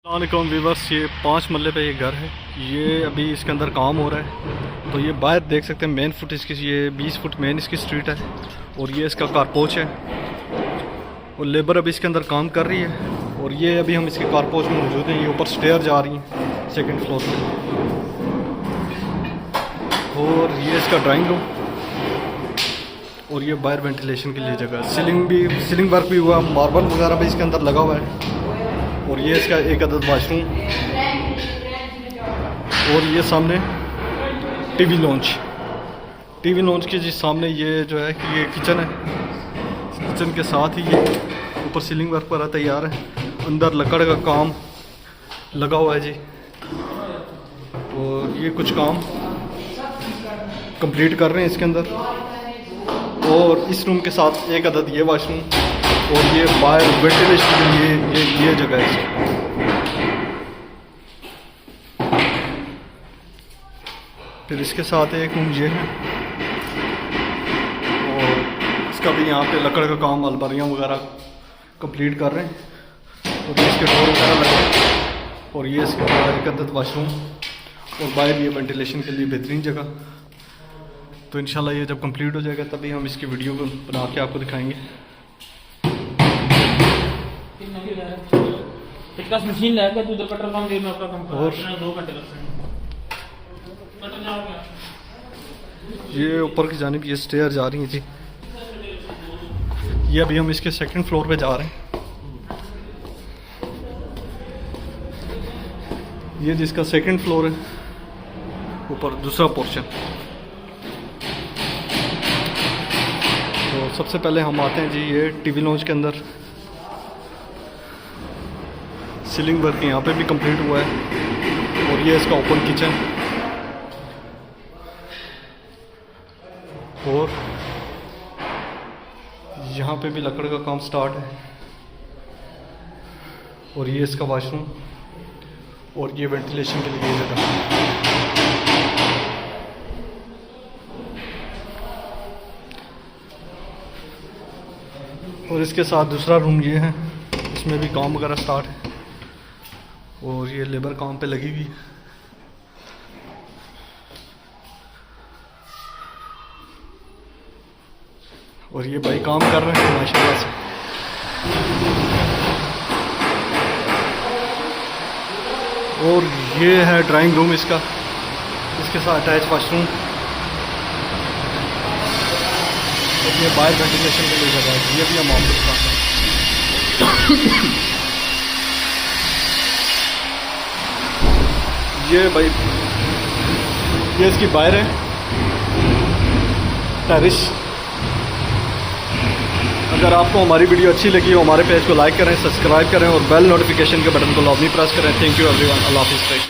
अस्सलामुअलैकुम व्यूअर्स, ये 5 मरले पे ये घर है। ये अभी इसके अंदर काम हो रहा है। तो ये बाहर देख सकते हैं मेन फुट इसकी, ये 20 फुट मेन इसकी स्ट्रीट है और ये इसका कारपोच है और लेबर अभी इसके अंदर काम कर रही है। और ये अभी हम इसके कारपोच में मौजूद हैं। ये ऊपर स्टेयर जा रही हैं 2nd फ्लोर पे और ये इसका ड्राइंग रूम और ये बाहर वेंटिलेशन के लिए जगह। सीलिंग वर्क भी हुआ, मार्बल वगैरह भी इसके अंदर लगा हुआ है। और ये इसका एक अदद वाशरूम और ये सामने टीवी लॉन्च के जी सामने ये जो है कि ये किचन है। किचन के साथ ही ये ऊपर सीलिंग वर्क पर तैयार है। अंदर लकड़ का काम लगा हुआ है जी। और ये कुछ काम कंप्लीट कर रहे हैं इसके अंदर। और इस रूम के साथ एक अदद ये वाशरूम और ये बाहर वेंटिलेशन के लिए ये जगह है। फिर इसके साथ एक रूम ये है और इसका भी यहाँ पे लकड़ का काम, अलमारियाँ वगैरह कंप्लीट कर रहे हैं। और इसके डोर वगैरह लगे और ये इसके बाहर एक अदद वाशरूम और बाहर ये वेंटिलेशन के लिए बेहतरीन जगह। तो इंशाल्लाह ये जब कंप्लीट हो जाएगा तभी हम इसकी वीडियो को बना के आपको दिखाएंगे। मशीन लेकर तू उधर कटर काम दे, मैं अपना काम और 2 घंटे लगते हैं। ये ऊपर की जानिब ये स्टेयर जा रही है जी। ये अभी हम इसके 2nd फ्लोर पे जा रहे हैं। ये जिसका 2nd फ्लोर है, ऊपर दूसरा पोर्शन। तो सबसे पहले हम आते हैं जी ये टीवी लॉन्च के अंदर। सीलिंग वर्क यहाँ पे भी कंप्लीट हुआ है और ये इसका ओपन किचन और यहाँ पे भी लकड़ का काम स्टार्ट है। और ये इसका वॉशरूम और ये वेंटिलेशन के लिए जगह। और इसके साथ दूसरा रूम ये है, इसमें भी काम वगैरह स्टार्ट है और ये लेबर काम पे लगी हुई है। और ये भाई काम कर रहे हैं माशाल्लाह से। और ये है ड्राइंग रूम इसका, इसके साथ अटैच वाशरूम और ये बाहर वेंटिलेशन के लिए जगह है। ये भी हम आपको दिखाते हैं। ये भाई ये इसकी बाहर है टेरिस। अगर आपको हमारी वीडियो अच्छी लगी हो हमारे पेज को लाइक करें, सब्सक्राइब करें और बेल नोटिफिकेशन के बटन को लाजमी प्रेस करें। Thank you everyone. अल्लाह हाफिज़।